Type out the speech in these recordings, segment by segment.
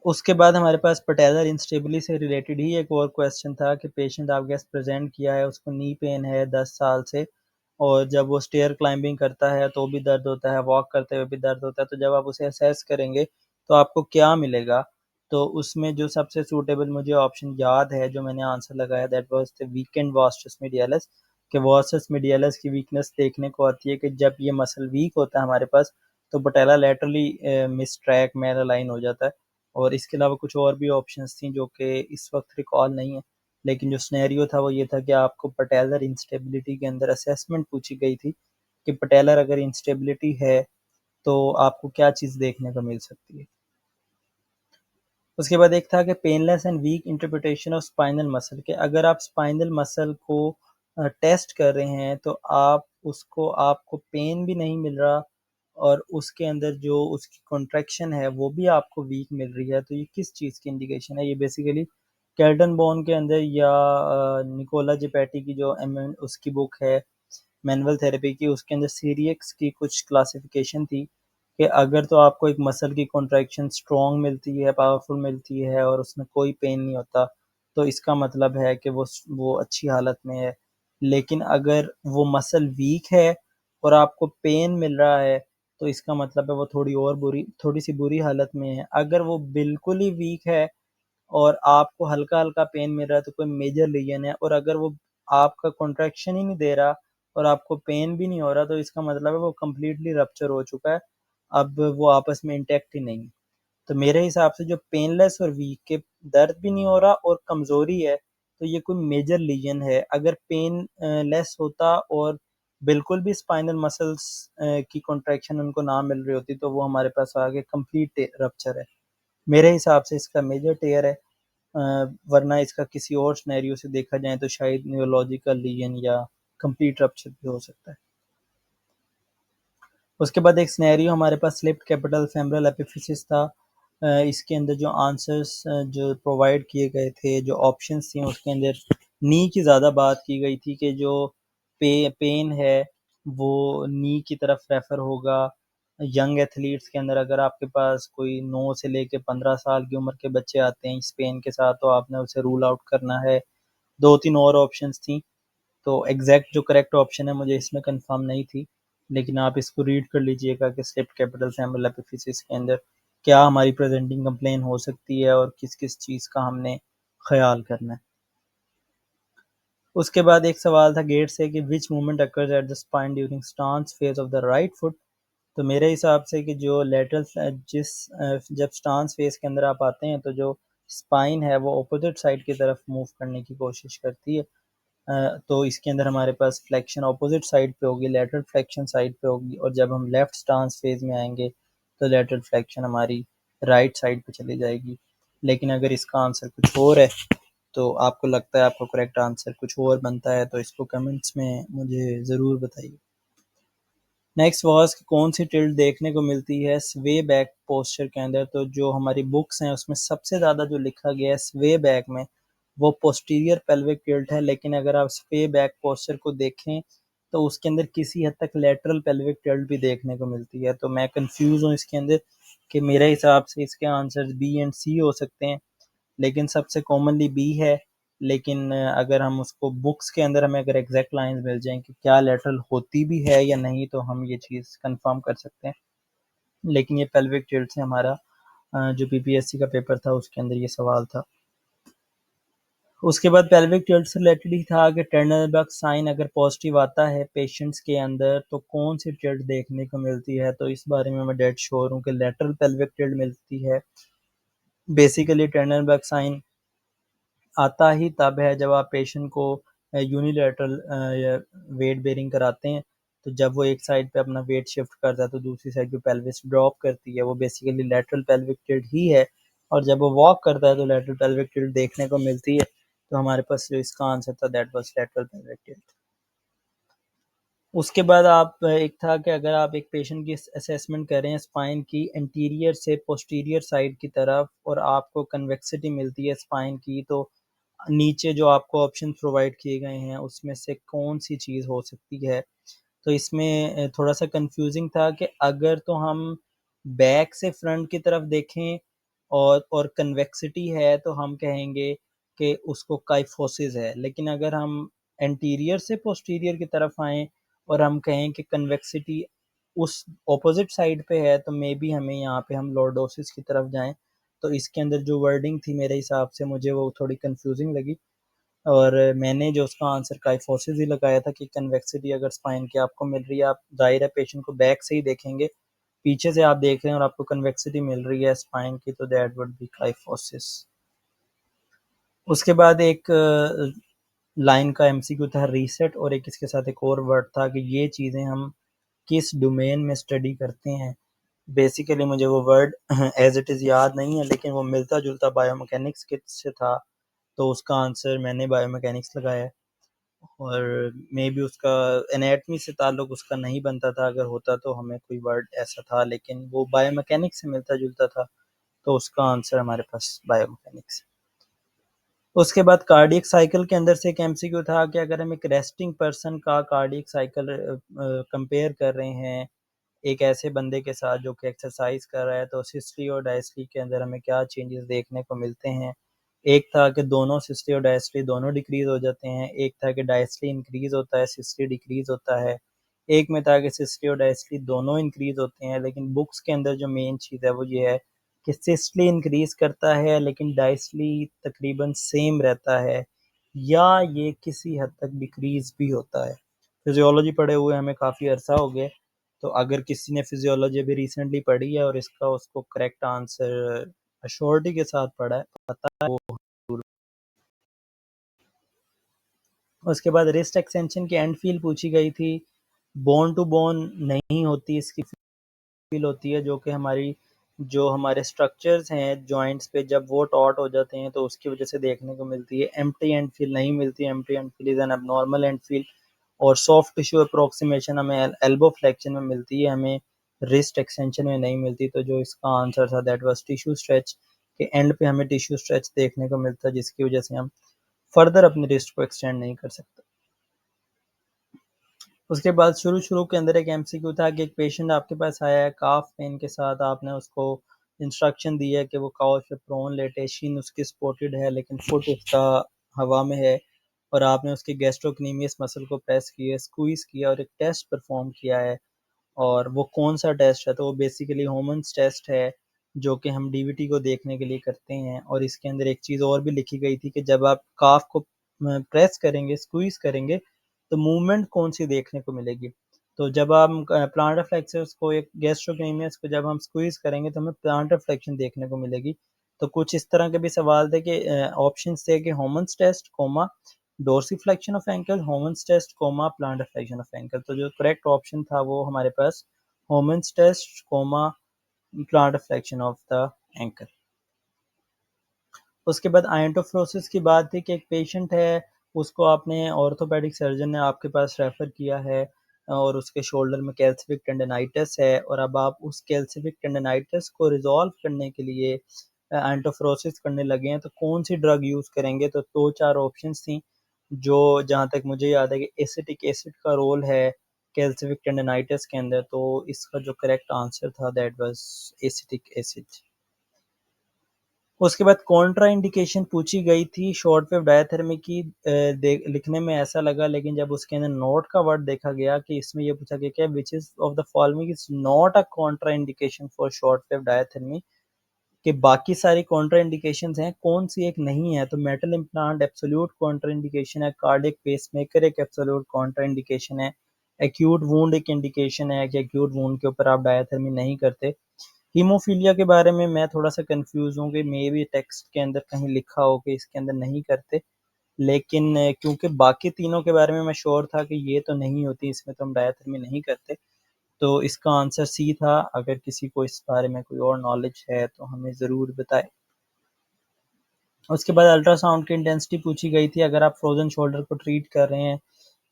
उसके बाद हमारे पास पटेलर इंस्टेबिलिटी से रिलेटेड ही एक और क्वेश्चन था कि पेशेंट आपके पास प्रेजेंट किया है, उसको नी पेन है 10 साल से, और जब वो स्टेयर क्लाइंबिंग करता है तो भी दर्द होता है, वॉक करते हुए भी दर्द होता है, तो जब आप उसे असेस करेंगे तो आपको क्या मिलेगा? तो उसमें जो सबसे सूटेबल मुझे ऑप्शन याद है जो मैंने आंसर लगाया, that was the weakened vastus medialis, कि वास्टस मीडियालिस की वीकनेस देखने को आती है कि जब ये मसल वीक होता है हमारे पास तो पटेला लैटरली मिस ट्रैक में अलाइन हो जाता है। और इसके अलावा कुछ और भी ऑप्शंस थी जो कि इस वक्त रिकॉल नहीं है, लेकिन जो सिनेरियो था वो ये था कि आपको पटेलर इंस्टेबिलिटी के अंदर असेसमेंट पूछी गई थी कि पटेलर अगर इंस्टेबिलिटी है तो आपको क्या चीज़ देखने को मिल सकती है। उसके बाद एक था कि painless and weak interpretation of spinal muscle, के अगर आप स्पाइनल मसल को टेस्ट कर रहे हैं तो आप उसको आपको पेन भी नहीं मिल रहा और उसके अंदर जो उसकी कॉन्ट्रैक्शन है वो भी आपको वीक मिल रही है, तो ये किस चीज़ की इंडिकेशन है? ये बेसिकली केल्टन बोन के अंदर या निकोला जिपैटी की जो उसकी बुक है मैनुअल थेरेपी की, उसके अंदर सीरियक्स की कुछ क्लासिफिकेशन थी कि अगर तो आपको एक मसल की कॉन्ट्रैक्शन स्ट्रॉन्ग मिलती है, पावरफुल मिलती है और उसमें कोई पेन नहीं होता, तो इसका मतलब है कि वो अच्छी हालत में है। लेकिन अगर वो मसल वीक है और आपको पेन मिल रहा है तो इसका मतलब है वो थोड़ी सी बुरी हालत में है। अगर वो बिल्कुल ही वीक है और आपको हल्का हल्का पेन मिल रहा है तो कोई मेजर लीजन है, और अगर वो आपका कॉन्ट्रैक्शन ही नहीं दे रहा और आपको पेन भी नहीं हो रहा तो इसका मतलब है वो कम्प्लीटली रप्चर हो चुका है, अब वो आपस में इंटैक्ट ही नहीं है। तो मेरे हिसाब से जो पेनलेस और वीक के दर्द भी नहीं हो रहा और कमज़ोरी है तो ये कोई मेजर लीजन है। अगर पेन लेस होता और बिल्कुल भी स्पाइनल मसल्स की कॉन्ट्रैक्शन उनको ना मिल रही होती तो वो हमारे पास आगे कंप्लीट रप्चर है। मेरे हिसाब से इसका मेजर टेयर है, वरना इसका किसी और सिनेरियो से देखा जाए तो शायद न्यूरोलॉजिकल लीजन या कंप्लीट रप्चर भी हो सकता है। उसके बाद एक सिनेरियो हमारे पास स्लिप्ड कैपिटल फेमरल एपिफिसिस था। इसके अंदर जो आंसर्स जो प्रोवाइड किए गए थे, जो ऑप्शंस थी उसके अंदर नी की ज़्यादा बात की गई थी कि जो पेन है वो नी की तरफ रेफ़र होगा। यंग एथलीट्स के अंदर अगर आपके पास कोई 9 से लेके 15 साल की उम्र के बच्चे आते हैं इस पेन के साथ तो आपने उसे रूल आउट करना है। 2-3 और ऑप्शंस थी, तो एग्जैक्ट जो करेक्ट ऑप्शन है मुझे इसमें कंफर्म नहीं थी, लेकिन आप इसको रीड कर लीजिएगा कि स्लिप कैपिटल फैमिली एपिफिसिस के अंदर क्या हमारी प्रेजेंटिंग कंप्लेन हो सकती है और किस किस चीज़ का हमने ख्याल करना है। उसके बाद एक सवाल था गेट से कि विच movement occurs at the spine during stance phase of the right foot. तो मेरे हिसाब से कि जो लेटरल जिस जब स्टांस फेज के अंदर आप आते हैं तो जो स्पाइन है वो अपोजिट साइड की तरफ मूव करने की कोशिश करती है। तो इसके अंदर हमारे पास फ्लेक्शन अपोजिट साइड पे होगी, लेटरल फ्लेक्शन साइड पे होगी, और जब हम लेफ्ट स्टांस फेज में आएंगे तो लेटरल फ्लेक्शन हमारी राइट साइड पे चली जाएगी। लेकिन अगर इसका आंसर कुछ और है तो आपको लगता है आपका करेक्ट आंसर कुछ और बनता है तो इसको कमेंट्स में मुझे ज़रूर बताइए। नेक्स्ट वॉज कि कौन सी टिल्ट देखने को मिलती है स्वे बैक पोस्चर के अंदर। तो जो हमारी बुक्स हैं उसमें सबसे ज़्यादा जो लिखा गया है स्वे बैक में वो पोस्टीरियर पेल्विक टिल्ट है, लेकिन अगर आप स्वे बैक पोस्चर को देखें तो उसके अंदर किसी हद तक लेटरल पेल्विक टिल्ट भी देखने को मिलती है। तो मैं कंफ्यूज हूँ इसके अंदर कि मेरे हिसाब से इसके आंसर बी एंड सी हो सकते हैं, लेकिन सबसे कॉमनली बी है। लेकिन अगर हम उसको बुक्स के अंदर हमें अगर एग्जैक्ट लाइंस मिल जाएं कि क्या लेटरल होती भी है या नहीं तो हम ये चीज़ कंफर्म कर सकते हैं। लेकिन ये पेल्विक टिल्ट से हमारा जो पीपीएससी का पेपर था उसके अंदर ये सवाल था। उसके बाद पेल्विक टिल्ट से रिलेटेड ही था कि टर्नरबर्ग साइन अगर पॉजिटिव आता है पेशेंट्स के अंदर तो कौन सी टिल्ट देखने को मिलती है। तो इस बारे में मैं डेड श्योर हूँ कि लेटरल पेल्विक टिल्ट मिलती है। बेसिकली टर्नरबर्ग साइन आता ही तब है जब आप पेशेंट को यूनिलैटरल वेट बेयरिंग कराते हैं, तो जब वो एक साइड पे अपना वेट शिफ्ट करता है तो दूसरी साइड पे पेल्विस ड्रॉप करती है, वो बेसिकली लैटरल पेल्विक टिल्ट ही है। और जब वो वॉक करता है तो लैटरल पेल्विक टिल्ट देखने को मिलती है। तो हमारे पास जो इसका आंसर था that was lateral pelvic tilt. उसके बाद आप एक था कि अगर आप एक पेशेंट की असेसमेंट कर रहे हैं स्पाइन की इंटीरियर से पोस्टीरियर साइड की तरफ और आपको कन्वेक्सिटी मिलती है स्पाइन की, तो नीचे जो आपको ऑप्शन प्रोवाइड किए गए हैं उसमें से कौन सी चीज़ हो सकती है। तो इसमें थोड़ा सा कंफ्यूजिंग था कि अगर तो हम बैक से फ्रंट की तरफ देखें और कन्वेक्सिटी है तो हम कहेंगे कि उसको काइफोसिस है। लेकिन अगर हम एंटीरियर से पोस्टीरियर की तरफ आएँ और हम कहें कि कन्वेक्सिटी उस ऑपोजिट साइड पे है तो मे बी हमें यहाँ पे हम लॉर्डोसिस की तरफ जाएँ। तो इसके अंदर जो वर्डिंग थी मेरे हिसाब से मुझे वो थोड़ी कंफ्यूजिंग लगी, और मैंने जो उसका आंसर काइफोसिस ही लगाया था कि कन्वेक्सिटी अगर स्पाइन की आपको मिल रही है, आप ज़ाहिर है पेशेंट को बैक से ही देखेंगे, पीछे से आप देख रहे हैं और आपको कन्वेक्सिटी मिल रही है स्पाइन की, तो दैट वुड बी काइफोसिस। उसके बाद एक लाइन का एमसीक्यू था रीसेट, और एक इसके साथ एक और वर्ड था कि ये चीज़ें हम किस डोमेन में स्टडी करते हैं। बेसिकली मुझे वो वर्ड एज इट इज़ याद नहीं है, लेकिन वो मिलता जुलता बायोमैकेनिक्स के से था, तो उसका आंसर मैंने बायोमैकेनिक्स लगाया है। और मे बी उसका एनाटमी से ताल्लुक उसका नहीं बनता था, अगर होता तो हमें कोई वर्ड ऐसा था, लेकिन वो बायोमैकेनिक्स से मिलता जुलता था, तो उसका आंसर हमारे पास बायोमैकेनिक्स। उसके बाद कार्डियक साइकिल के अंदर से एक एमसीक्यू था कि अगर हम एक रेस्टिंग पर्सन का कार्डियक साइकिल कंपेयर कर रहे हैं एक ऐसे बंदे के साथ जो कि एक्सरसाइज कर रहा है, तो सिस्टली और डायस्टली के अंदर हमें क्या चेंजेस देखने को मिलते हैं। एक था कि दोनों सिस्टली और डायस्टली दोनों डिक्रीज हो जाते हैं, एक था कि डायस्टली इंक्रीज होता है, सिस्टली डिक्रीज होता है, एक में था कि सिस्टली और डायस्टली दोनों इंक्रीज होते हैं। लेकिन बुक्स के अंदर जो मेन चीज़ है वो ये है कि सिस्टली इंक्रीज करता है लेकिन डायस्टली तकरीबन सेम रहता है, या ये किसी हद तक डिक्रीज भी होता है। फिजियोलॉजी पढ़े हुए हमें काफ़ी अरसा हो गया, तो अगर किसी ने फिजियोलॉजी अभी रिसेंटली पढ़ी है और इसका उसको करेक्ट आंसर अश्योरिटी के साथ पढ़ा है, पता है वो जरूर। उसके बाद रिस्ट एक्सटेंशन की एंड फील पूछी गई थी। बोन टू बोन नहीं होती, इसकी फील होती है जो कि हमारी जो हमारे स्ट्रक्चर्स हैं जॉइंट्स पे, जब वो टॉट हो जाते हैं तो उसकी वजह से देखने को मिलती है। एम्प्टी एंड फील नहीं मिलती, empty and feel is an abnormal and feel. और सॉफ्ट टिश्यू अप्रोक्सीमेशन हमें एल्बो फ्लेक्शन में मिलती है, हमें रिस्ट एक्सटेंशन में नहीं मिलती। तो जो इसका आंसर था दैट वाज टिश्यू स्ट्रेच, के एंड पे हमें टिश्यू स्ट्रेच देखने को मिलता है, जिसकी वजह से हम फर्दर अपनी रिस्ट को एक्सटेंड नहीं कर सकते। उसके बाद शुरू के अंदर एक एमसीक्यू था कि एक पेशेंट आपके पास आया है काफ पेन के साथ, आपने उसको इंस्ट्रक्शन दी है कि वो काउच पे प्रोन लेटे, शीन उसकी सपोर्टेड है लेकिन फुट उसका हवा में है, और आपने उसके गैस्ट्रोक्नीमियस मसल को प्रेस किया, स्क्वीज किया और एक टेस्ट परफॉर्म किया है। और वो कौन सा टेस्ट है, तो वो बेसिकली होमन्स टेस्ट है जो कि हम डीवीटी को देखने के लिए करते हैं। और इसके अंदर एक चीज़ और भी लिखी गई थी कि जब आप काफ को प्रेस करेंगे, स्क्वीज करेंगे, तो मूवमेंट कौन सी देखने को मिलेगी। तो जब हम प्लांटर फ्लेक्सर्स को, एक गैस्ट्रोक्नीमियस को जब हम स्क्वीज करेंगे तो हमें प्लांटर फ्लेक्शन देखने को मिलेगी। तो कुछ इस तरह के भी सवाल थे कि ऑप्शंस थे कि Homans test comma dorsiflexion of ankle, Homans test comma plantar flexion of ankle. तो जो करेक्ट ऑप्शन था वो हमारे पास Homans test comma plantar flexion of the ankle. उसके बाद आयंटोफ्रोसिस की बात थी कि एक पेशेंट है, उसको आपने ऑर्थोपेडिक सर्जन ने आपके पास रेफ़र किया है और उसके शोल्डर में कैल्सिफिक टेंडनाइटिस है, और अब आप उस कैल्सिफिक टेंडनाइटिस को रिजॉल्व करने के लिए आयंटोफ्रोसिस करने लगे हैं, तो कौन सी ड्रग यूज़ करेंगे। तो दो चार ऑप्शंस थी, जो जहाँ तक मुझे याद है कि एसिटिक एसिड का रोल है कैल्सिफिक टेंडनाइटिस के अंदर, तो इसका जो करेक्ट आंसर था दैट वाज एसिटिक एसिड। उसके बाद कॉन्ट्रा इंडिकेशन पूछी गई थी शॉर्ट वेव डायथर्मी की, लिखने में ऐसा लगा, लेकिन जब उसके अंदर नोट का वर्ड देखा गया कि इसमें ये पूछा गया क्या which is of the following is not a Contra indication for short wave diathermy, कि बाकी सारी कॉन्ट्रा इंडिकेशंस हैं, कौन सी एक नहीं है। तो metal implant absolute Contra indication है, कार्डियक पेसमेकर एक एब्सोल्यूट कॉन्ट्रा इंडिकेशन है, एक्यूट वुंड एक इंडिकेशन है कि एक्यूट वुंड के ऊपर आप डायथर्मी नहीं करते। हीमोफीलिया के बारे में मैं थोड़ा सा कंफ्यूज हूँ कि मे भी टेक्स्ट के अंदर कहीं लिखा हो कि इसके अंदर नहीं करते, लेकिन क्योंकि बाकी तीनों के बारे में मैं श्योर था कि ये तो नहीं होती, इसमें तो हम डायथर्मी नहीं करते, तो इसका आंसर सी था। अगर किसी को इस बारे में कोई और नॉलेज है तो हमें ज़रूर बताएं। उसके बाद अल्ट्रासाउंड की इंटेंसिटी पूछी गई थी अगर आप फ्रोजन शोल्डर को ट्रीट कर रहे हैं।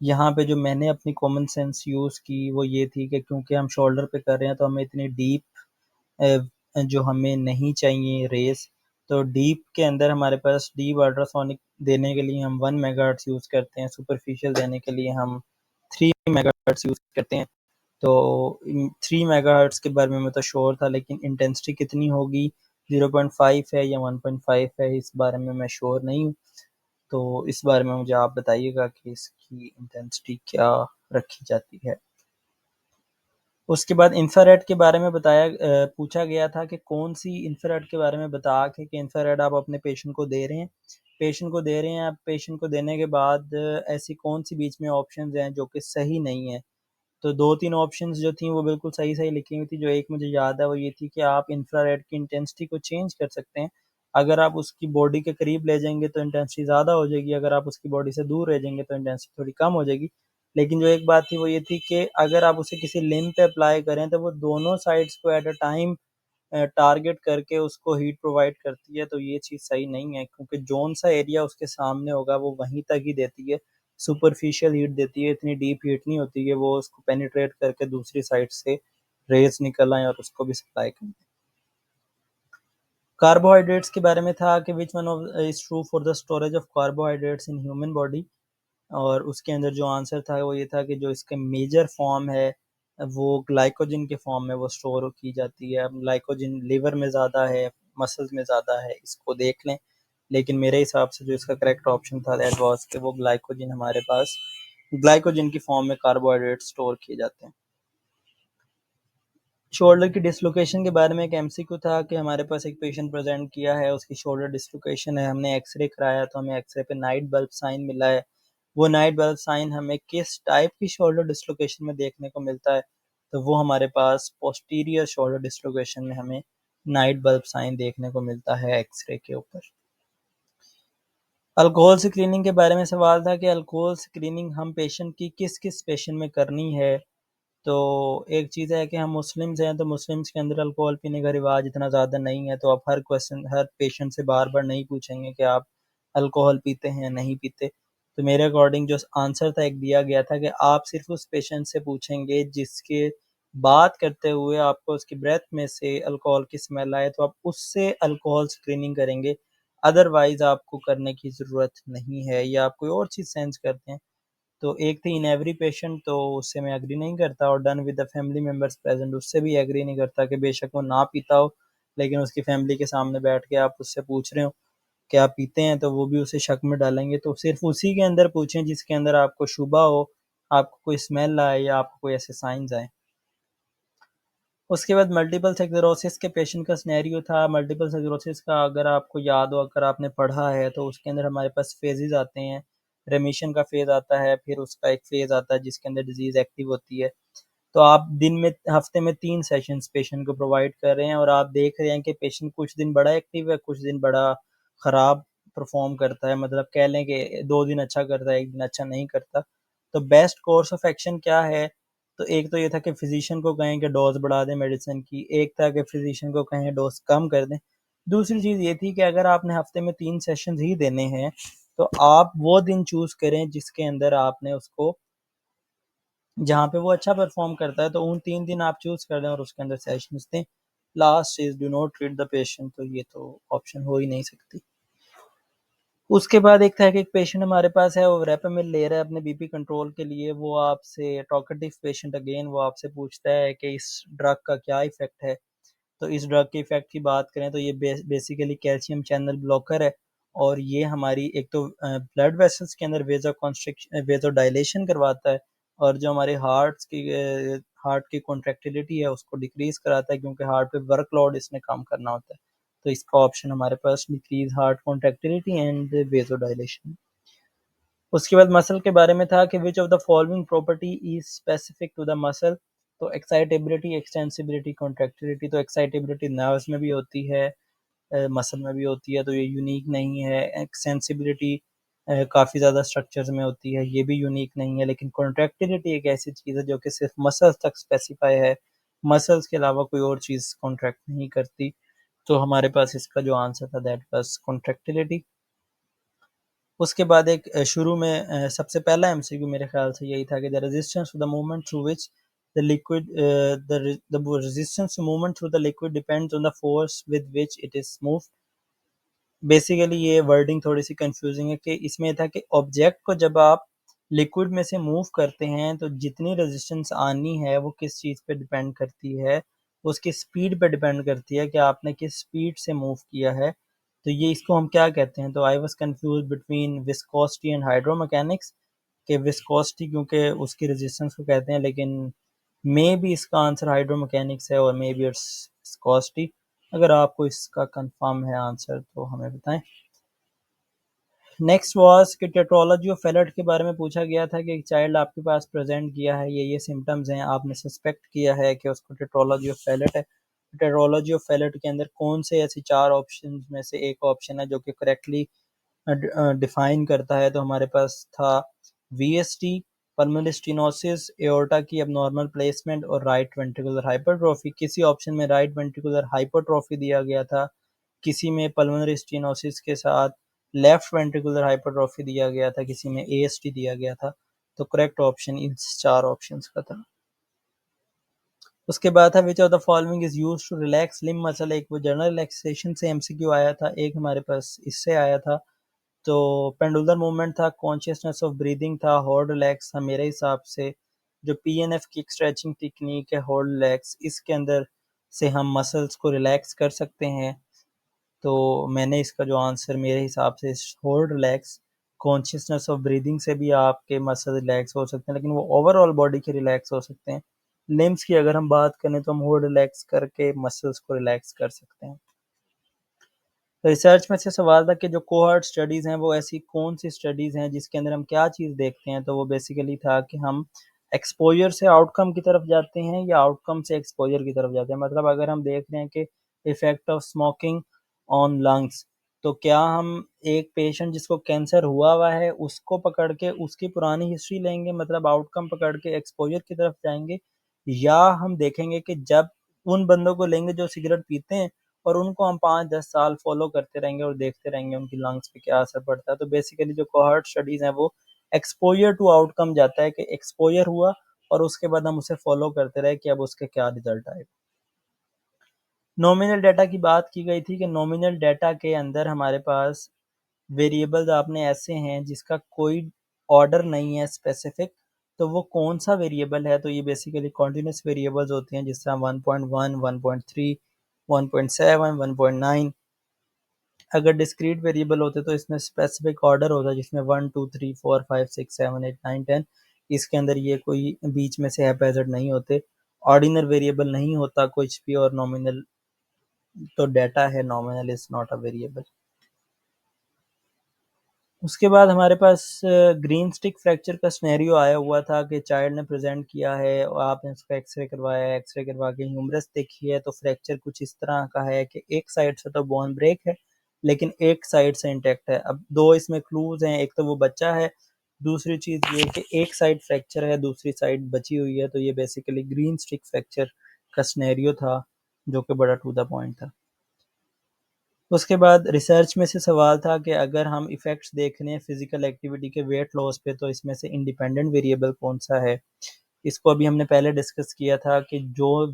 यहाँ पे जो मैंने अपनी कॉमन सेंस यूज़ की वो ये थी कि क्योंकि हम शोल्डर पे कर रहे हैं तो हमें इतनी डीप जो हमें नहीं चाहिए रेस, तो डीप के अंदर हमारे पास डीप अल्ट्रासोनिक देने के लिए हम 1 मेगाहर्ट्ज़ यूज़ करते हैं, सुपरफिशियल देने के लिए हम 3 मेगाहर्ट्ज़ यूज़ करते हैं। तो 3 मेगाहर्ट्ज़ के बारे में मैं तो श्योर था, लेकिन इंटेंसिटी कितनी होगी 0.5 है या 1.5 है, इस बारे में मैं श्योर नहीं हूँ। तो इस बारे में मुझे आप बताइएगा कि इसकी इंटेंसिटी क्या रखी जाती है। उसके बाद इंफ्रारेड के बारे में पूछा गया था कि कौन सी इंफ्रारेड के बारे में बता के कि इंफ्रारेड आप अपने पेशेंट को दे रहे हैं, आप पेशेंट को देने के बाद ऐसी कौन सी बीच में ऑप्शंस हैं जो कि सही नहीं है। तो 2-3 ऑप्शंस जो थी वो बिल्कुल सही-सही लिखी हुई थी। जो एक मुझे याद है वो ये थी कि आप इंफ्रारेड की इंटेंसिटी को चेंज कर सकते हैं। अगर आप उसकी बॉडी के करीब ले जाएँगे तो इंटेंसिटी ज़्यादा हो जाएगी, अगर आप उसकी बॉडी से दूर रह जाएँगे तो इंटेंसिटी थोड़ी कम हो जाएगी। लेकिन जो एक बात थी वो ये थी कि अगर आप उसे किसी लिम्ब पे अप्लाई करें तो वो दोनों साइड्स को एट अ टाइम टारगेट करके उसको हीट प्रोवाइड करती है, तो ये चीज़ सही नहीं है क्योंकि जौन-सा एरिया उसके सामने होगा वो वहीं तक ही देती है। सुपरफिशियल हीट देती है, इतनी डीप हीट नहीं होती है वो उसको पेनिट्रेट करके दूसरी साइड से रेज़ निकल आएँ और उसको भी सप्लाई करें। कार्बोहाइड्रेट्स के बारे में था कि which one of is true for the storage of carbohydrates in human body, और उसके अंदर जो आंसर था वो ये था कि जो इसका मेजर फॉर्म है वो ग्लाइकोजन के फॉर्म में वो स्टोर की जाती है। अब ग्लाइकोजन लिवर में ज़्यादा है, मसल्स में ज़्यादा है, इसको देख लें। लेकिन मेरे हिसाब से जो इसका करेक्ट ऑप्शन था दैट वाज कि वो ग्लाइकोजन हमारे पास ग्लाइकोजन की फॉर्म में कार्बोहाइड्रेट स्टोर किए जाते हैं। शोल्डर की डिसलोकेशन के बारे में एक एमसीक्यू था कि हमारे पास एक पेशेंट प्रेजेंट किया है, उसकी शोल्डर डिसलोकेशन है, हमने एक्सरे कराया तो हमें एक्सरे पे नाइट बल्ब साइन मिला है। वो नाइट बल्ब साइन हमें किस टाइप की शोल्डर डिसलोकेशन में देखने को मिलता है, तो वो हमारे पास पोस्टीरियर शोल्डर डिसलोकेशन में हमें नाइट बल्ब साइन देखने को मिलता है एक्सरे के ऊपर। अल्कोहल स्क्रीनिंग के बारे में सवाल था कि अल्कोहल स्क्रीनिंग हम पेशेंट की किस-किस पेशेंट में करनी है। तो एक चीज़ है कि हम मुस्लिम्स हैं, तो मुस्लिम्स के अंदर अल्कोहल पीने का रिवाज इतना ज़्यादा नहीं है, तो आप हर पेशेंट से बार-बार नहीं पूछेंगे कि आप अल्कोहल पीते हैं या नहीं पीते। तो मेरे अकॉर्डिंग जो आंसर था एक दिया गया था कि आप सिर्फ़ उस पेशेंट से पूछेंगे जिसके बात करते हुए आपको उसकी ब्रेथ में से अल्कोहल की स्मेल आए, तो आप उससे अल्कोहल स्क्रीनिंग करेंगे। अदरवाइज़ आपको करने की ज़रूरत नहीं है, या आप कोई और चीज़ सेंस करते हैं। तो एक थी इन एवरी पेशेंट, तो उससे मैं एग्री नहीं करता, और done with the family members present उससे भी एग्री नहीं करता कि बेशक वो ना पीता हो लेकिन उसकी फैमिली के सामने बैठ के आप उससे पूछ रहे हो कि आप पीते हैं, तो वो भी उसे शक में डालेंगे। तो सिर्फ उसी के अंदर पूछें जिसके अंदर आपको शुबा हो, आपको कोई स्मेल आए या आपको कोई ऐसे साइंस आए। उसके बाद मल्टीपल स्क्लेरोसिस के पेशेंट का सिनेरियो था। मल्टीपल स्क्लेरोसिस का अगर आपको याद हो, अगर आपने पढ़ा है, तो उसके अंदर हमारे पास फेजेज़ आते हैं। रेमिशन का फ़ेज़ आता है, फिर उसका एक फ़ेज़ आता है जिसके अंदर डिज़ीज़ एक्टिव होती है। तो आप दिन में हफ़्ते में 3 सेशंस पेशेंट को प्रोवाइड कर रहे हैं और आप देख रहे हैं कि पेशेंट कुछ दिन बड़ा एक्टिव है, कुछ दिन बड़ा ख़राब परफ़ॉर्म करता है। मतलब कह लें कि 2 दिन अच्छा करता है, 1 दिन अच्छा नहीं करता। तो बेस्ट कोर्स ऑफ एक्शन क्या है? तो एक तो ये था कि फ़िज़िशियन को कहें कि डोज़ बढ़ा दें मेडिसिन की, एक था कि फ़िज़िशियन को कहें डोज़ कम कर दें। दूसरी चीज़ ये थी कि अगर आपने हफ़्ते में 3 सेशंस ही देने हैं, तो आप वो दिन चूज़ करें जिसके अंदर आपने उसको जहाँ पे वो अच्छा परफ़ॉर्म करता है, तो उन 3 दिन आप चूज़ कर लें और उसके अंदर सेशंस दें। Last is do not treat the patient, तो ये तो ऑप्शन हो ही नहीं सकती। उसके बाद एक था कि एक पेशेंट हमारे पास है, वो वेरापेमिल ले रहा है अपने बीपी कंट्रोल के लिए। वो आपसे टॉकेटिव पेशेंट अगेन वो आपसे पूछता है कि इस ड्रग का क्या इफ़ेक्ट है? तो इस ड्रग के इफ़ेक्ट की बात करें तो ये बेसिकली कैल्शियम चैनल ब्लॉकर है, और ये हमारी एक तो ब्लड वेसल्स के अंदर वेज़ोडाइलेशन करवाता है, और जो हमारे हार्ट की कॉन्ट्रैक्टिलिटी है उसको डिक्रीज़ कराता है, क्योंकि हार्ट पे वर्कलोड इसने कम करना होता है। तो इसका ऑप्शन हमारे पास decrease heart contractility and vasodilation. उसके बाद मसल के बारे में था कि which of the following property is specific to the muscle. तो एक्साइटेबिलिटी, एक्सटेंसिबिलिटी, कॉन्ट्रैक्टिलिटी। तो एक्साइटेबिलिटी नर्व्स में भी होती है, मसल में भी होती है, तो ये यूनिक नहीं है। एक्सटेंसिबिलिटी काफ़ी ज़्यादा स्ट्रक्चर्स में होती है, ये भी यूनिक नहीं है। लेकिन कॉन्ट्रैक्टिलिटी एक ऐसी चीज़ है जो कि सिर्फ मसल्स तक स्पेसिफाई है, मसल्स के अलावा कोई और चीज़ कॉन्ट्रैक्ट नहीं करती। तो हमारे पास इसका जो आंसर था दैट वाज कॉन्ट्रैक्टिलिटी। उसके बाद एक शुरू में सबसे पहला एमसीक्यू मेरे ख्याल से यही था कि the resistance to the movement through which the liquid the resistance to movement through the liquid depends on the force with which it is moved. Basically ये वर्डिंग थोड़ी सी कंफ्यूजिंग है कि इसमें था कि ऑब्जेक्ट को जब आप लिक्विड में से मूव करते हैं तो जितनी रेजिस्टेंस आनी है वो किस चीज़ पे डिपेंड करती है, उसकी स्पीड पे डिपेंड करती है कि आपने किस स्पीड से मूव किया है। तो ये इसको हम क्या कहते हैं? तो I was confuse between viscosity and hydromechanics, कि विस्कोसिटी क्योंकि उसकी रेजिस्टेंस को कहते हैं, लेकिन मे बी इसका आंसर हाइड्रोमैकेनिक्स है और मे बी इट्स विस्कोसिटी। अगर आपको इसका कंफर्म है आंसर तो हमें बताएं। नेक्स्ट वाज कि टेट्रोलॉजी ऑफ फैलेट के बारे में पूछा गया था कि एक चाइल्ड आपके पास प्रेजेंट किया है, ये सिम्टम्स हैं, आपने सस्पेक्ट किया है कि उसको टेट्रोलॉजी ऑफ फैलेट है। टेट्रोलॉजी ऑफ फैलेट के अंदर कौन से ऐसे चार ऑप्शन में से एक ऑप्शन है जो कि करेक्टली डिफाइन करता है? तो हमारे पास था वीएसटी, पल्मोनरी स्टेनोसिस, एओर्टा की अबनॉर्मल प्लेसमेंट और राइट वेंट्रिकुलर हाइपरट्रोफी। किसी ऑप्शन में राइट वेंट्रिकुलर हाइपरट्रोफी दिया गया था, किसी में पल्मोनरी स्टेनोसिस के साथ लेफ्ट वेंट्रिकुलर हाइपरट्रोफी दिया गया था, किसी में एएसटी दिया गया था। तो करेक्ट ऑप्शन इन चार ऑप्शंस का था। उसके बाद था which of the following is used to relax limb muscle. एक वो जनरल रिलैक्सेशन से एमसीक्यू आया था, एक हमारे पास इससे आया था। तो पेंडुलर मूवमेंट था, कॉन्शियसनेस ऑफ ब्रीदिंग था, होल्ड रिलैक्स था। मेरे हिसाब से जो पीएनएफ की स्ट्रेचिंग टेक्निक है होल्ड रिलैक्स, इसके अंदर से हम मसल्स को रिलैक्स कर सकते हैं। तो मैंने इसका जो आंसर मेरे हिसाब से hold relax, consciousness of breathing से भी आपके मसल रिलैक्स हो सकते हैं, लेकिन वो ओवरऑल बॉडी के रिलैक्स हो सकते हैं। लिम्स की अगर हम बात करें तो हम होल्ड रिलैक्स करके मसल्स को रिलैक्स कर सकते हैं। तो रिसर्च में से सवाल था कि जो कोहॉर्ट स्टडीज़ हैं वो ऐसी कौन सी स्टडीज़ हैं जिसके अंदर हम क्या चीज़ देखते हैं? तो वो बेसिकली था कि हम एक्सपोजर से आउटकम की तरफ जाते हैं या आउटकम से एक्सपोजर की तरफ जाते हैं। मतलब अगर हम देख रहे हैं कि effect of smoking on lungs, तो क्या हम एक पेशेंट जिसको कैंसर हुआ है उसको पकड़ के उसकी पुरानी हिस्ट्री लेंगे, मतलब आउटकम पकड़ के एक्सपोजर की तरफ जाएंगे, या हम देखेंगे कि जब उन बंदों को लेंगे जो सिगरेट पीते हैं और उनको हम 5-10 साल फॉलो करते रहेंगे और देखते रहेंगे उनकी लंग्स पे क्या असर पड़ता है। तो बेसिकली जो कोहॉर्ट स्टडीज हैं वो एक्सपोजर टू आउटकम जाता है कि एक्सपोजर हुआ और उसके बाद हम उसे फॉलो करते रहे कि अब उसके क्या रिजल्ट आए। नॉमिनल डाटा की बात की गई थी कि नॉमिनल डाटा के अंदर हमारे पास वेरिएबल्स आपने ऐसे हैं जिसका कोई ऑर्डर नहीं है स्पेसिफिक। तो वो कौन सा वेरिएबल है? तो ये बेसिकली कॉन्टिन्यूस वेरिएबल्स होते हैं, जिस तरह 1.1, 1.3, 1.7, 1.9। अगर डिस्क्रीट वेरिएबल होते तो इसमें स्पेसिफिक ऑर्डर होता, जिसमें 1 2 3 4 5 6 7 8 9 10। इसके अंदर ये कोई बीच में से हैप्पैज़र्ड नहीं होते। ऑर्डिनल वेरिएबल नहीं होता कुछ भी, और नॉमिनल तो डाटा है, nominal is not a variable. उसके बाद हमारे पास ग्रीन स्टिक फ्रैक्चर का सिनेरियो आया हुआ था कि चाइल्ड ने प्रेजेंट किया है और आपने उसका एक्सरे करवाया, एक्सरे करवा के ह्यूमरस देखी है, तो फ्रैक्चर कुछ इस तरह का है कि एक साइड से तो बोन ब्रेक है लेकिन एक साइड से इंटैक्ट है। अब दो इसमें क्लूज हैं, एक तो वो बच्चा है, दूसरी चीज़ ये कि एक साइड फ्रैक्चर है दूसरी साइड बची हुई है। तो ये बेसिकली ग्रीन स्टिक फ्रैक्चर का सिनेरियो था जो कि बड़ा टू द पॉइंट था। उसके बाद रिसर्च में से सवाल था कि अगर हम इफ़ेक्ट्स देख रहे हैं फिजिकल एक्टिविटी के वेट लॉस पे, तो इसमें से इंडिपेंडेंट वेरिएबल कौन सा है? इसको अभी हमने पहले डिस्कस किया था कि जो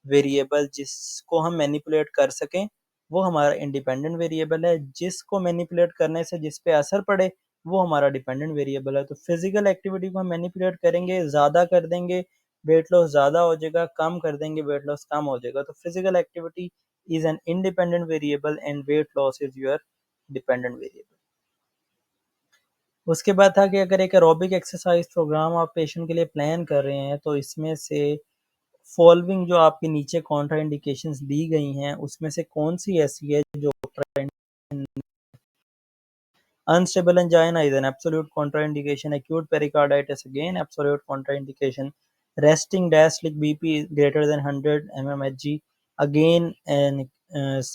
वेरिएबल जिसको हम मैनिपुलेट कर सकें वो हमारा इंडिपेंडेंट वेरिएबल है, जिसको मैनिपुलेट करने से जिस पे असर पड़े वो हमारा डिपेंडेंट वेरिएबल है। तो फिजिकल एक्टिविटी को हम मैनिपुलेट करेंगे, ज़्यादा कर देंगे वेट लॉस ज़्यादा हो जाएगा, कम कर देंगे वेट लॉस कम हो जाएगा। तो physical activity is an independent variable and weight loss is your dependent variable. उसके बाद था कि अगर एक एरोबिक एक्सरसाइज प्रोग्राम आप पेशेंट के लिए प्लान कर रहे हैं तो इसमें से फॉलोइंग जो आपके नीचे कॉन्ट्रा इंडिकेशंस दी गई हैं उसमें से कौन सी ऐसी है जो unstable angina is an absolute contraindication, acute pericarditis again absolute contraindication, resting diastolic BP is greater than 100 mmHg again an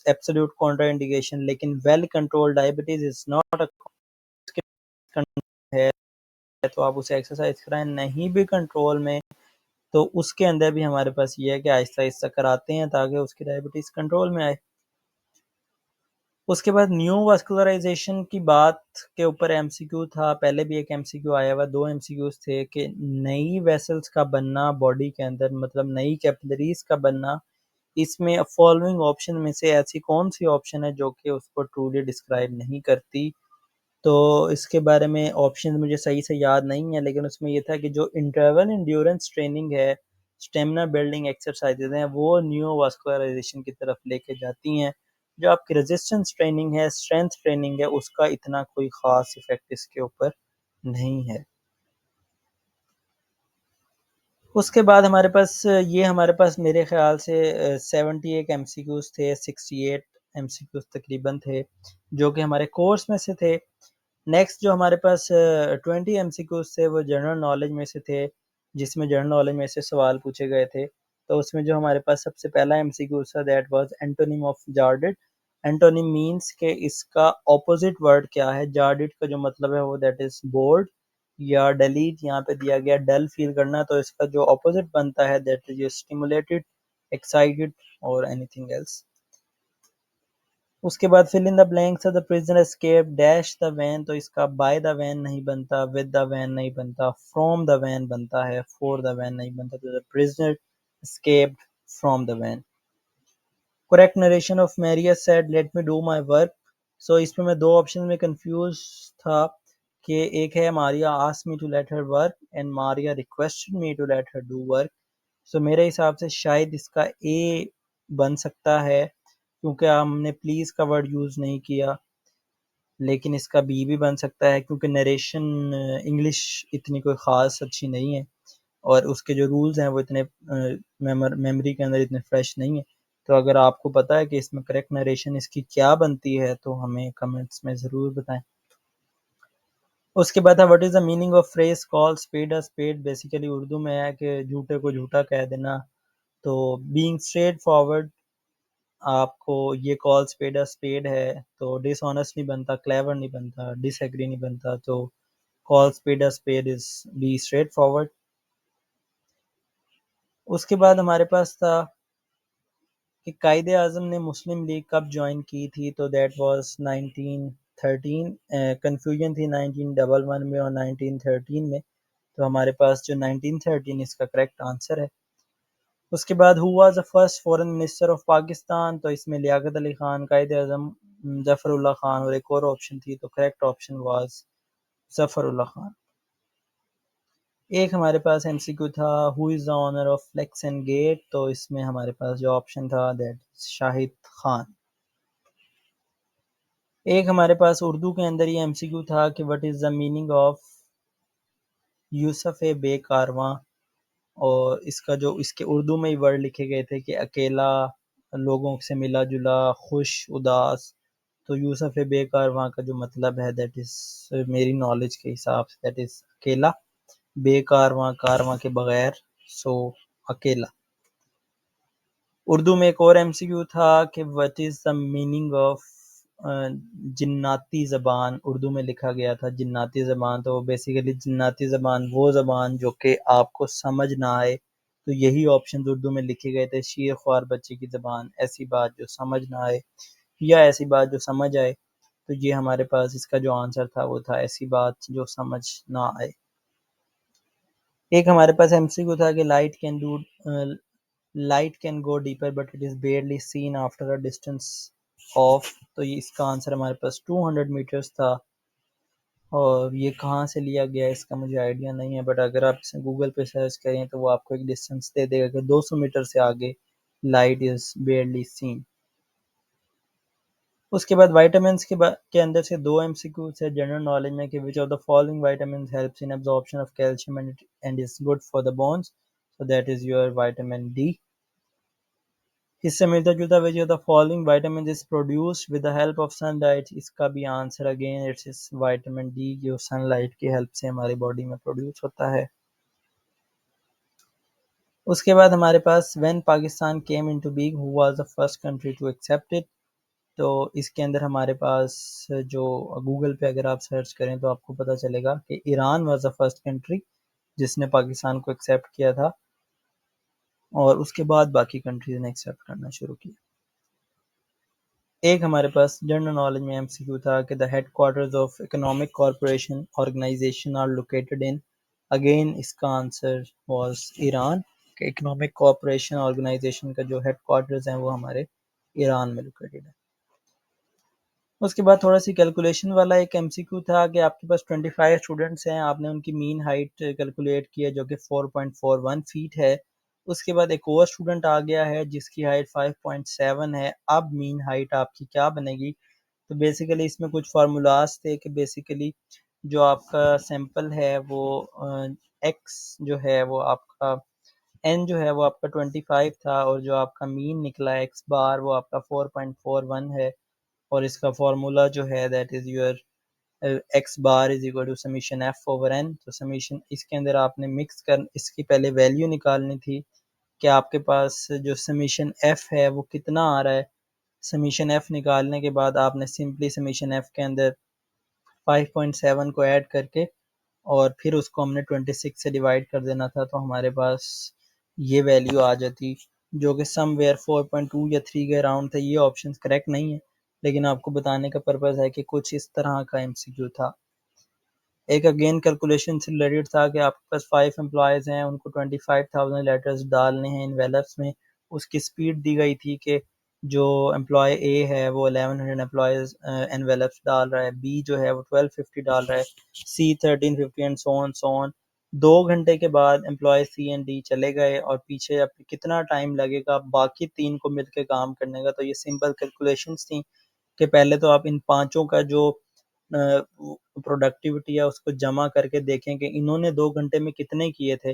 absolute contraindication, लेकिन well controlled diabetes is not a है तो आप उसे एक्सरसाइज कराएं, नहीं भी कंट्रोल में तो उसके अंदर भी हमारे पास ये है कि आहिस्ता आहिस्ता कराते हैं ताकि उसकी डायबिटीज़ कंट्रोल में आए। उसके बाद न्यू वास्कुलराइजेशन की बात के ऊपर एमसीक्यू था, पहले भी एक एमसीक्यू आया हुआ, दो एमसीक्यूज थे कि नई वेसल्स का बनना बॉडी के अंदर, मतलब नई कैपिलरीज का बनना, इसमें फॉलोइंग ऑप्शन में से ऐसी कौन सी ऑप्शन है जो कि उसको ट्रूली डिस्क्राइब नहीं करती? तो इसके बारे में ऑप्शन मुझे सही से याद नहीं है, लेकिन उसमें ये था कि जो इंटरवल इंड्योरेंस ट्रेनिंग है स्टेमिना बिल्डिंग एक्सरसाइजेज हैं वो न्यूरोवास्कुलराइजेशन की तरफ लेके जाती हैं। जो आपकी रेजिस्टेंस ट्रेनिंग है, स्ट्रेंथ ट्रेनिंग है, उसका इतना कोई ख़ास इफेक्ट इसके ऊपर नहीं है। उसके बाद हमारे पास मेरे ख्याल से 78 एमसीक्यूज थे, 68 एमसीक्यूज तकरीबन थे जो कि हमारे कोर्स में से थे। नेक्स्ट जो हमारे पास 20 एमसीक्यूज थे वो जनरल नॉलेज में से थे, जिसमें जनरल नॉलेज में से सवाल पूछे गए थे। तो उसमें जो हमारे पास सबसे पहला एमसीक्यू था that was antonym of jaded. Antonym means के इसका ऑपोजिट वर्ड क्या है। जार्डिड का जो मतलब है वो दैट इज बोर्ड या डेलीट यहाँ पे दिया गया डल फील करना, तो इसका जो ऑपोजिट बनता है दैट इज स्टिमुलेटेड, एक्साइटेड और एनीथिंग एल्स। उसके बाद fill in the blanks, the prisoner escape dash the van, तो इसका बाय द वैन नहीं बनता, विद द वैन नहीं बनता, फ्रॉम द वैन बनता है, फॉर द वैन नहीं बनता, तो the prisoner escaped from the van. Correct narration of Maria said let me do my work. So इसमें मैं दो ऑप्शन में कंफ्यूज था कि एक है Maria asked me to let her work and Maria requested me to let her do work. So मेरे हिसाब से शायद इसका ए बन सकता है क्योंकि हमने प्लीज़ का वर्ड यूज़ नहीं किया, लेकिन इसका बी भी बन सकता है क्योंकि नरेशन इंग्लिश इतनी कोई ख़ास अच्छी नहीं है और उसके जो रूल्स हैं वो इतने मेमोरी के अंदर इतने फ्रेश नहीं है। तो अगर आपको पता है कि इसमें करेक्ट नरेशन इसकी क्या बनती है तो हमें कमेंट्स में ज़रूर बताएं। उसके बाद है what is the meaning of phrase call spade a spade. Basically Urdu में है कि झूठे को झूठा कह देना। तो बीइंग स्ट्रेट फॉरवर्ड, आपको ये कॉल स्पेड अ स्पेड है तो डिसऑनेस्ट नहीं बनता, क्लेवर नहीं बनता, डिसएग्री नहीं बनता, तो call spade a spade is be straight forward. उसके बाद हमारे पास था कि कायद आज़म ने मुस्लिम लीग कब ज्वाइन की थी, तो दैट वाज 1913। कन्फ्यूजन थी 1911 में और 1913 में, तो हमारे पास जो 1913 इसका करेक्ट आंसर है। उसके बाद who was the first foreign minister of Pakistan, तो इसमें लियाकत अली खान, कायद आज़म जफरुल्लाह खान और एक और ऑप्शन थी, तो correct option was Zafrullah Khan. एक हमारे पास एमसीक्यू था who is the owner of flex and gate, तो इसमें हमारे पास जो ऑप्शन था दैट शाहिद खान। एक हमारे पास उर्दू के अंदर ये एमसीक्यू था कि what is the meaning of Yusuf ए बेकारवां, और इसका जो इसके उर्दू में ही वर्ड लिखे गए थे कि अकेला, लोगों से मिला जुला, खुश, उदास। तो यूसुफ बेकारवां का जो मतलब है दैट इज मेरी नॉलेज के हिसाब से दैट इज अकेला, बेकारवां कारवां के बगैर, सो अकेला। उर्दू में एक और एमसीक्यू था कि what is the meaning of जिन्नाती ज़बान। उर्दू में लिखा गया था जिन्नाती ज़बान, तो बेसिकली जिन्नाती ज़बान वो ज़बान जो कि आपको समझ ना आए, तो यही ऑप्शन उर्दू में लिखे गए थे। शीर ख्वार बच्चे की ज़बान, ऐसी बात जो समझ ना आए या ऐसी बात जो समझ आए, तो ये हमारे पास इसका जो आंसर था वो था ऐसी बात जो समझ ना आए। एक हमारे पास एमसीक्यू था कि light can go deeper but it is barely seen after a distance of, तो ये इसका आंसर हमारे पास 200 मीटर्स था। और ये कहाँ से लिया गया है इसका मुझे आइडिया नहीं है, बट अगर आप इसे गूगल पे सर्च करें तो वो आपको एक डिस्टेंस दे देगा कि 200 मीटर से आगे लाइट इज़ बेयरली सीन। उसके बाद विटामिन्स के अंदर से दो एमसीक्यूज है जनरल नॉलेज में कि which of the following vitamins helps in absorption of calcium and is good for the bones, so that is your vitamin D. इससे मिलता जुलता विच of the following vitamin is produced with the help of sunlight, इसका भी answer again it's is vitamin D, जो sunlight की help से हमारी body में प्रोड्यूस होता है। उसके बाद हमारे पास when Pakistan came into being who was the first country to accept it, तो इसके अंदर हमारे पास जो गूगल पे अगर आप सर्च करें तो आपको पता चलेगा कि Iran was the first country जिसने पाकिस्तान को एक्सेप्ट किया था और उसके बाद बाकी कंट्रीज ने एक्सेप्ट करना शुरू किया। एक हमारे पास जनरल नॉलेज में एमसीक्यू था कि the headquarters of economic corporation organization are located in, again इसका आंसर वाज ईरान कि इकोनॉमिक कॉरपोरेशन ऑर्गेनाइजेशन का जो हेडक्वार्टर्स हैं वो हमारे ईरान में लोकेटेड है। उसके बाद थोड़ा सी कैलकुलेशन वाला एक एमसीक्यू था कि आपके पास 25 स्टूडेंट्स हैं, आपने उनकी मीन हाइट कैलकुलेट की है जो कि 4.41 फीट है। उसके बाद एक और स्टूडेंट आ गया है जिसकी हाइट 5.7 है। अब मीन हाइट आपकी क्या बनेगी? तो बेसिकली इसमें कुछ फार्मूलाज थे कि बेसिकली जो आपका सैंपल है वो एक्स जो है वो आपका एन जो है वो आपका 25 था, और जो आपका मीन निकला एक्स बार वो आपका 4.41 है। और इसका फार्मूला जो है that is your x bar is equal to summation f over n. तो समीशन इसके अंदर आपने मिक्स कर इसकी पहले वैल्यू निकालनी थी कि आपके पास जो समीशन एफ है वो कितना आ रहा है। समीशन एफ निकालने के बाद आपने सिंपली समीशन एफ के अंदर 5.7 को ऐड करके और फिर उसको हमने 26 से डिवाइड कर देना था, तो हमारे पास ये वैल्यू आ जाती जो कि समवेयर 4.2 या 3 के अराउंड था। ये ऑप्शन करेक्ट नहीं है, लेकिन आपको बताने का पर्पज़ है कि कुछ इस तरह का एमसीक्यू था। एक अगेन कैलकुलेशन से रिलेटेड था कि आपके पास 5 एम्प्लॉयज़ हैं, उनको 25,000 लेटर्स डालने हैं इन्वेलप्स में। उसकी स्पीड दी गई थी कि जो एम्प्लॉय ए है वो 1100 एम्प्लॉयज़ एनवेलप्स डाल रहा है, बी जो है वो 1250 डाल रहा है, सी 1350 एंड सो ऑन। 2 घंटे के बाद एम्प्लॉय सी एंड डी चले गए और पीछे अब कितना टाइम लगेगा बाकी 3 को मिलकर काम करने का। तो ये सिंपल कैलकुलेशंस थी कि पहले तो आप इन पांचों का जो प्रोडक्टिविटी है उसको जमा करके देखें कि इन्होंने 2 घंटे में कितने किए थे,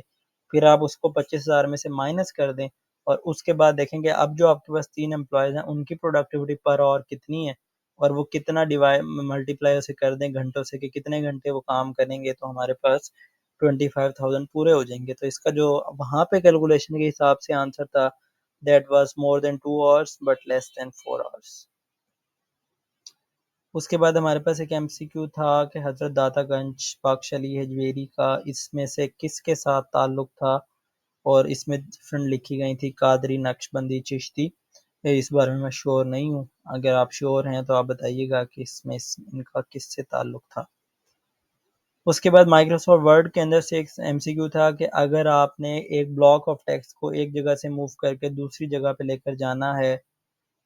फिर आप उसको 25,000 में से माइनस कर दें और उसके बाद देखेंगे अब जो आपके पास 3 एम्प्लॉयज़ हैं उनकी प्रोडक्टिविटी पर आवर कितनी है और वो कितना डिवाइड मल्टीप्लाई उसे कर दें घंटों से कि कितने घंटे वो काम करेंगे, तो हमारे पास 25,000 पूरे हो जाएंगे। तो इसका जो वहाँ पे कैलकुलेशन के हिसाब से आंसर था that was more than 2 hours but less than 4 hours. उसके बाद हमारे पास एक एमसीक्यू था कि हज़रत दातागंज पाकशाली हजवेरी का इसमें से किसके साथ ताल्लुक़ था, और इसमें डिफरेंट लिखी गई थी कादरी, नक्शबंदी, चिश्ती। इस बारे में मैं श्योर नहीं हूँ, अगर आप श्योर हैं तो आप बताइएगा कि इसमें इनका किससे ताल्लुक़ था। उसके बाद माइक्रोसॉफ्ट वर्ड के अंदर से एक एमसीक्यू था कि अगर आपने एक ब्लॉक ऑफ टेक्स्ट को एक जगह से मूव करके दूसरी जगह पे लेकर जाना है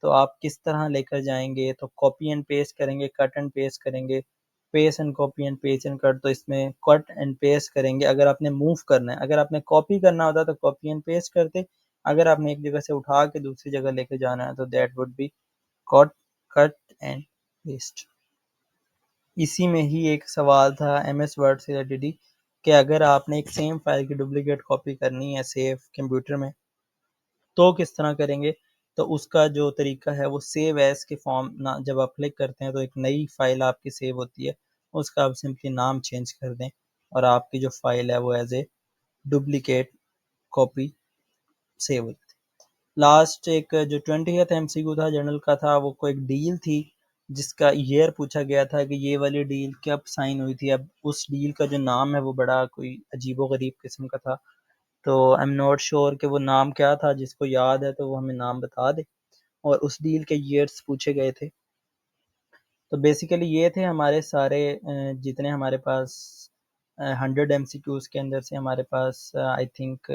तो आप किस तरह लेकर जाएंगे? तो कॉपी एंड पेस्ट करेंगे, कट एंड पेस्ट करेंगे, paste and copy and paste and cut. तो इसमें कट एंड पेस्ट करेंगे अगर आपने मूव करना है। अगर आपने कॉपी करना होता तो कॉपी एंड पेस्ट करते, अगर आपने एक जगह से उठा के दूसरी जगह लेकर जाना है तो that would be cut cut and paste. इसी में ही एक सवाल था एमएस वर्ड से रिलेटेड ही कि अगर आपने एक सेम फाइल की डुप्लीकेट कॉपी करनी है सेव कंप्यूटर में तो किस तरह करेंगे? तो उसका जो तरीका है वो सेव एज़ के फॉर्म ना जब आप क्लिक करते हैं तो एक नई फ़ाइल आपकी सेव होती है, उसका आप सिंपली नाम चेंज कर दें और आपकी जो फ़ाइल है वो as a duplicate copy save हो जाती है। लास्ट एक जो 20th एमसीक्यू था जनरल का था, वो कोई एक डील थी जिसका ईयर पूछा गया था कि ये वाली डील कब साइन हुई थी। अब उस डील का जो नाम है वो बड़ा कोई अजीबो-गरीब किस्म का था, तो आई एम नॉट श्योर कि वो नाम क्या था। जिसको याद है तो वो हमें नाम बता दे। और उस डील के ईयर्स पूछे गए थे। तो बेसिकली ये थे हमारे सारे जितने हमारे पास 100 एमसीक्यूज़ के अंदर से हमारे पास आई थिंक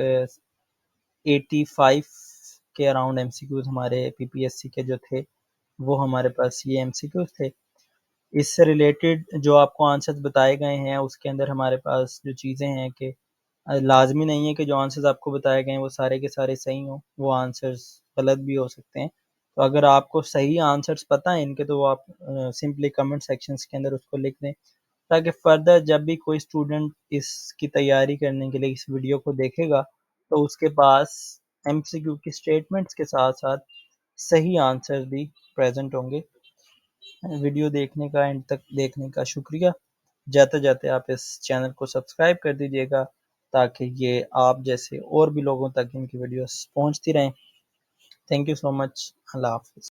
85 के अराउंड एमसीक्यूज़ हमारे पीपीएससी के जो थे वो हमारे पास ये एमसीक्यूज़ थे। इससे रिलेटेड जो आपको आंसर्स बताए गए हैं उसके अंदर हमारे पास जो चीज़ें हैं कि लाज़मी नहीं है कि जो आंसर्स आपको बताए गए हैं वो सारे के सारे सही हों, वो आंसर्स गलत भी हो सकते हैं। तो अगर आपको सही आंसर्स पता है इनके तो वो आप सिंपली कमेंट सेक्शंस के अंदर उसको लिख दें, ताकि फर्दर जब भी कोई स्टूडेंट इसकी तैयारी करने के लिए इस वीडियो को देखेगा तो उसके पास एमसीक्यू की स्टेटमेंट्स के साथ-साथ सही आंसर्स भी प्रेज़ेंट होंगे। वीडियो देखने का एंड तक देखने का शुक्रिया। जाते-जाते आप इस चैनल को सब्सक्राइब कर दीजिएगा ताकि ये आप जैसे और भी लोगों तक इनकी वीडियोस पहुंचती रहें। Thank you so much. अल्लाह हाफ़िज़।